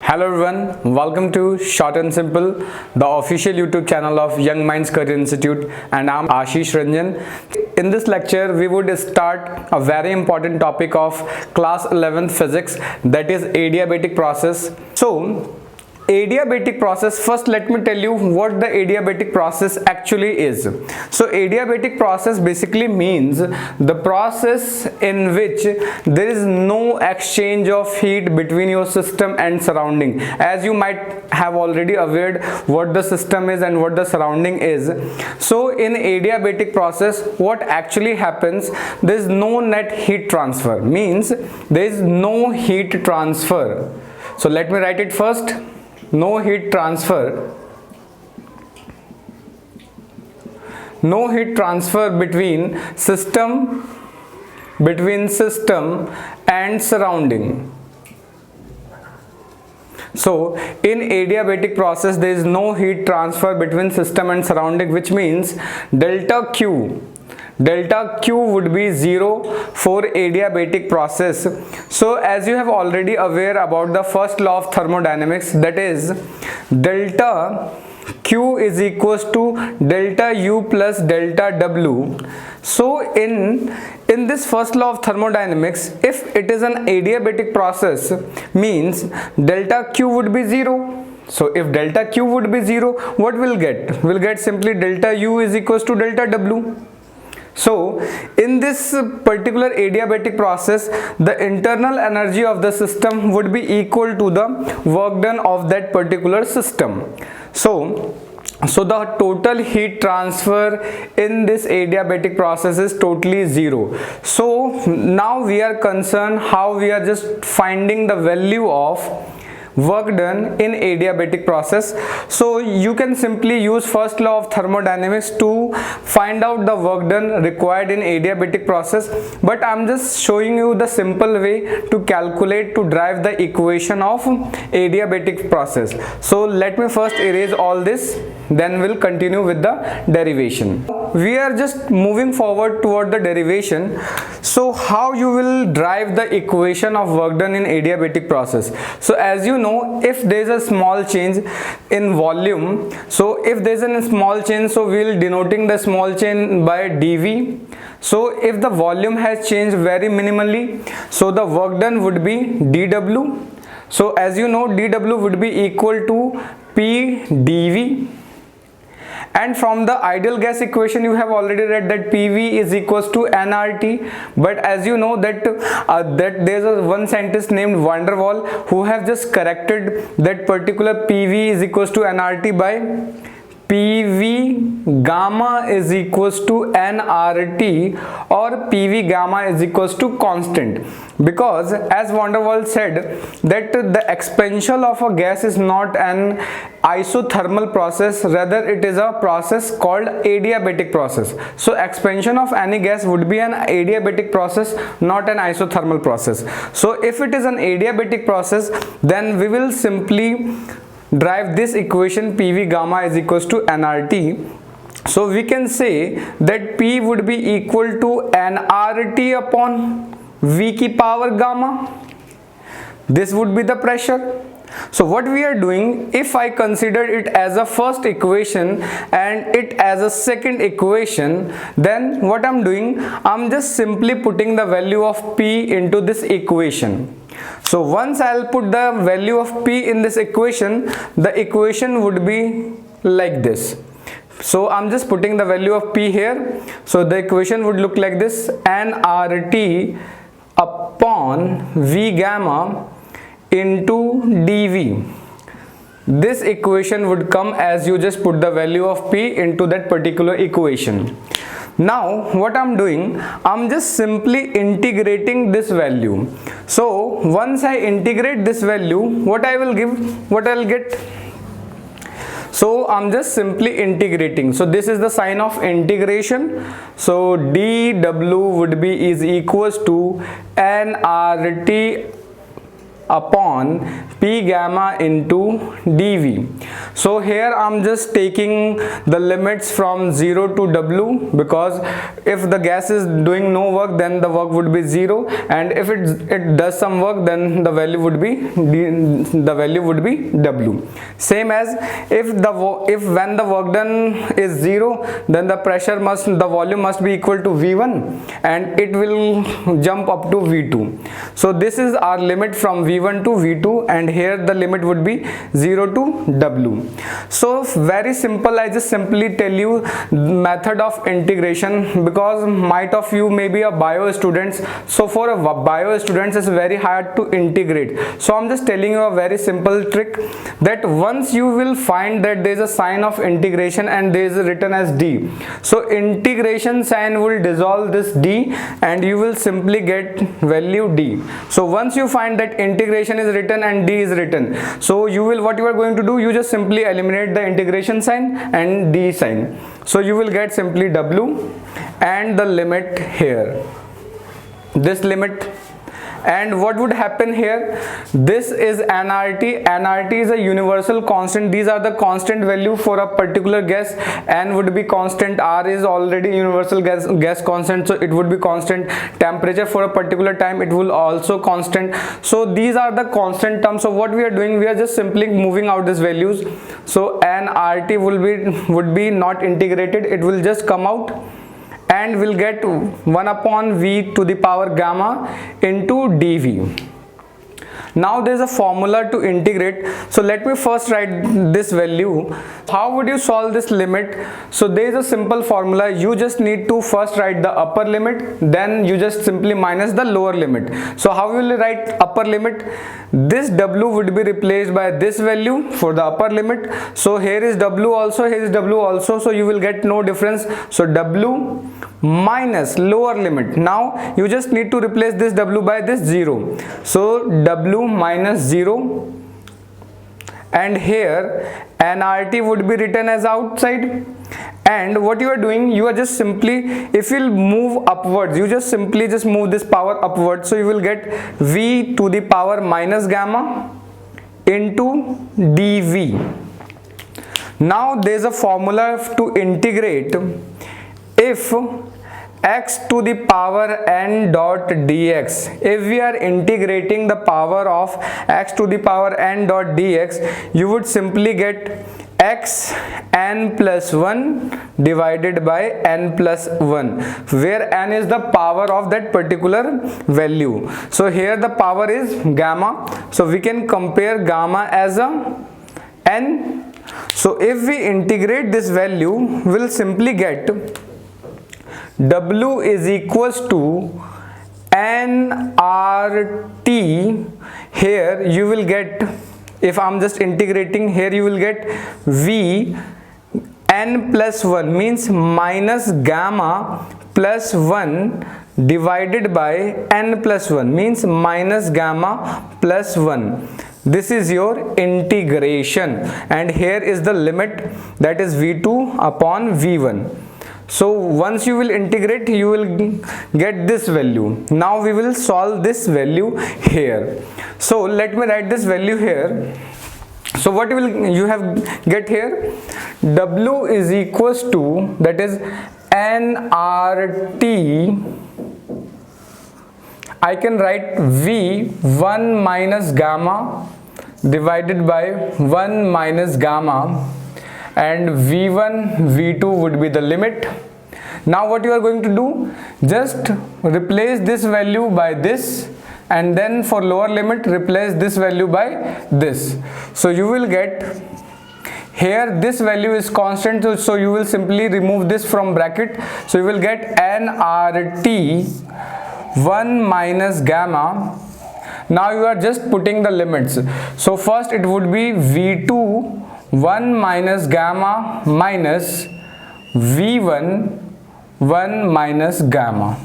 Hello everyone, welcome to Short and Simple, the official YouTube channel of Young Minds Career Institute, and I'm Ashish Ranjan. In this lecture, we would start a very important topic of class 11th physics, that is adiabatic process. So, adiabatic process, first let me tell you what the adiabatic process actually is. So adiabatic process basically means the process in which there is no exchange of heat between your system and surrounding. As you might have already aware what the system is and what the surrounding is. So in adiabatic process, what actually happens, there is no net heat transfer, means there is no heat transfer. So let me write it first. No heat transfer between system and surrounding. So in adiabatic process there is no heat transfer between system and surrounding, which means delta Q would be 0 for adiabatic process. So as you have already aware about the first law of thermodynamics, that is delta Q is equals to delta U plus delta W. So in this first law of thermodynamics, if it is an adiabatic process, means delta Q would be 0. So if delta Q would be 0, what we'll get? We'll get simply delta U is equals to delta W. So in this particular adiabatic process, the internal energy of the system would be equal to the work done of that particular system. So the total heat transfer in this adiabatic process is totally 0. So now we are concerned how we are just finding the value of work done in adiabatic process. So you can simply use first law of thermodynamics to find out the work done required in adiabatic process, but I'm just showing you the simple way to calculate, to drive the equation of adiabatic process. So let me first erase all this, then we'll continue with the derivation. We are just moving forward toward the derivation. So how you will drive the equation of work done in adiabatic process? So as you know, if there is a small change in volume, so if there is a small change, so we will denoting the small change by dV. So if the volume has changed very minimally, so the work done would be dW. So as you know, dW would be equal to P dV. And from the ideal gas equation you have already read that PV is equals to nRT, but as you know that there is one scientist named Van der Waal who have just corrected that particular PV is equals to nRT by PV gamma is equals to nRT, or PV gamma is equals to constant, because as Van der Waal said that the expansion of a gas is not an isothermal process, rather it is a process called adiabatic process. So expansion of any gas would be an adiabatic process, not an isothermal process. So if it is an adiabatic process, then we will simply drive this equation PV gamma is equals to nRT. So we can say that P would be equal to nRT upon V ki power gamma. This would be the pressure. So what we are doing, if I consider it as a first equation and it as a second equation, then what I'm doing, I'm just simply putting the value of P into this equation. So once I'll put the value of P in this equation, the equation would be like this. So I'm just putting the value of P here. So the equation would look like this: nRT upon V gamma into dV. This equation would come as you just put the value of P into that particular equation. Now what I'm doing, I'm just simply integrating this value. So once I integrate this value, what I'll get? So I'm just simply integrating. So this is the sign of integration. So dW would be is equals to nRT upon P gamma into dV. So here I'm just taking the limits from 0 to W, because if the gas is doing no work, then the work would be 0, and if it does some work, then the value would be W. Same as if when the work done is 0, then the volume must be equal to V1, and it will jump up to V2. So this is our limit from V1 to V2, and here the limit would be 0 to W. So very simple. I just simply tell you method of integration, because might of you may be a bio students. So for a bio students, it's very hard to integrate. So I'm just telling you a very simple trick, that once you will find that there is a sign of integration and there is written as D, so integration sign will dissolve this D and you will simply get value D. So once you find that integration is written and D is written, so what you are going to do, you just simply eliminate the integration sign and D sign. So you will get simply W and the limit here, this limit. And what would happen here, this is nRT. nRT is a universal constant. These are the constant value for a particular gas. N would be constant, R is already universal gas constant, so it would be constant. Temperature for a particular time, it will also constant. So these are the constant terms. So what we are doing, we are just simply moving out these values. So nRT would be not integrated, it will just come out, and we'll get 1 upon V to the power gamma into dV. Now there's a formula to integrate. So let me first write this value. How would you solve this limit? So there is a simple formula. You just need to first write the upper limit, then you just simply minus the lower limit. So how will you write upper limit? This W would be replaced by this value for the upper limit. So here is W also, here is W also, so you will get no difference. So W minus lower limit. Now you just need to replace this W by this 0. So W minus 0, and here nRT would be written as outside. And what you are doing, you are just simply, if you'll move upwards, you just simply move this power upwards, so you will get V to the power minus gamma into dV. Now there is a formula to integrate. If x to the power n dot dx, if we are integrating the power of x to the power n dot dx, you would simply get x n plus 1 divided by n plus 1, where n is the power of that particular value. So here the power is gamma, so we can compare gamma as a n. So if we integrate this value, we'll simply get W is equals to nRT. Here you will get, if I'm just integrating, here you will get V n plus 1, means minus gamma plus 1 divided by n plus 1, means minus gamma plus 1. This is your integration, and here is the limit, that is V2 upon V1. So once you will integrate, you will get this value. Now we will solve this value here. So let me write this value here. So what you have get here, W is equals to, that is nRT. I can write V 1 minus gamma divided by 1 minus gamma, and V1, V2 would be the limit. Now what you are going to do, just replace this value by this, and then for lower limit replace this value by this. So you will get, here this value is constant, so you will simply remove this from bracket. So you will get nRT 1 minus gamma. Now you are just putting the limits. So first it would be V2 1 minus gamma minus V1 1 minus gamma.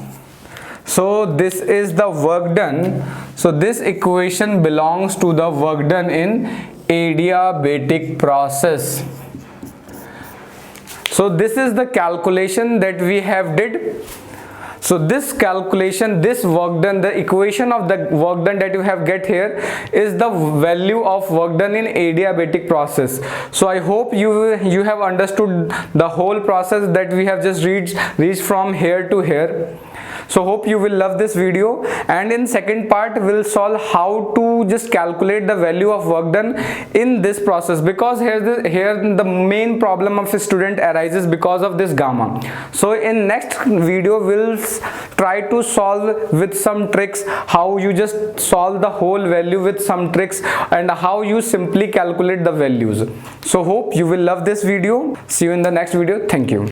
So this is the work done. So this equation belongs to the work done in adiabatic process. So this is the calculation that we have did. So this calculation, this work done, the equation of the work done that you have get here is the value of work done in adiabatic process. So I hope you have understood the whole process that we have just reached from here to here. So hope you will love this video, and in second part we'll solve how to just calculate the value of work done in this process, because here the main problem of a student arises because of this gamma. So in next video we'll try to solve with some tricks how you just solve the whole value with some tricks, and how you simply calculate the values. So hope you will love this video. See you in the next video. Thank you.